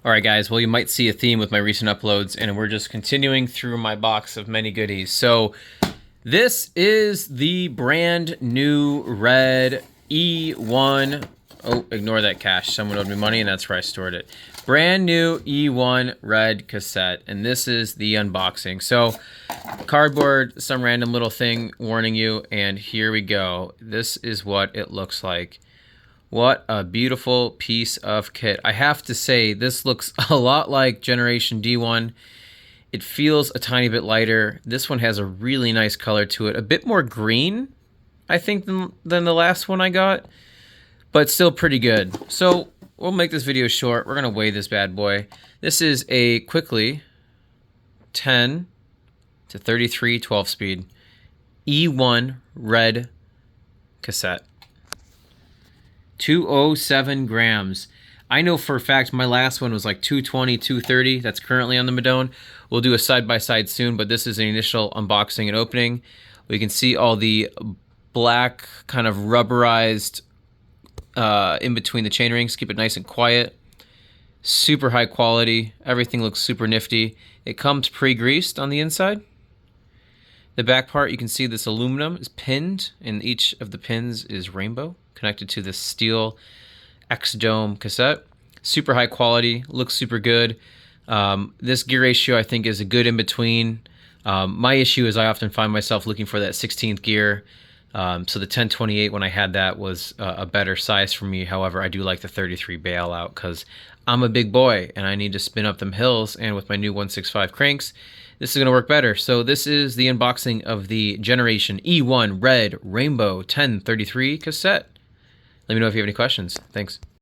All right, guys. Well, you might see a theme with my recent uploads, and we're just continuing through my box of many goodies. So this is the brand new red E1. Oh, ignore that cache. Someone owed me money, and that's where I stored it. Brand new E1 red cassette, and this is the unboxing. So cardboard, some random little thing warning you, and here we go. This is what it looks like. What a beautiful piece of kit. I have to say, this looks a lot like Generation D1. It feels a tiny bit lighter. This one has a really nice color to it. A bit more green, I think, than the last one I got, but still pretty good. So we'll make this video short. We're going to weigh this bad boy. This is a quickly 10 to 33 12-speed E1 red cassette. 207 grams. I know for a fact my last one was like 220, 230. That's currently on the Madone. We'll do a side-by-side soon, but this is an initial unboxing and opening. We can see all the black kind of rubberized in between the chain rings. Keep it nice and quiet. Super high quality. Everything looks super nifty. It comes pre-greased on the inside. The back part, you can see this aluminum is pinned, and each of the pins is rainbow, connected to this steel X-Dome cassette. Super high quality, looks super good. This gear ratio, I think, is a good in-between. My issue is I often find myself looking for that 16th gear. So the 1028, when I had that, was a better size for me. However, I do like the 33 bailout because I'm a big boy and I need to spin up them hills. And with my new 165 cranks, this is going to work better. So this is the unboxing of the Generation E1 Red Rainbow 1033 cassette. Let me know if you have any questions. Thanks.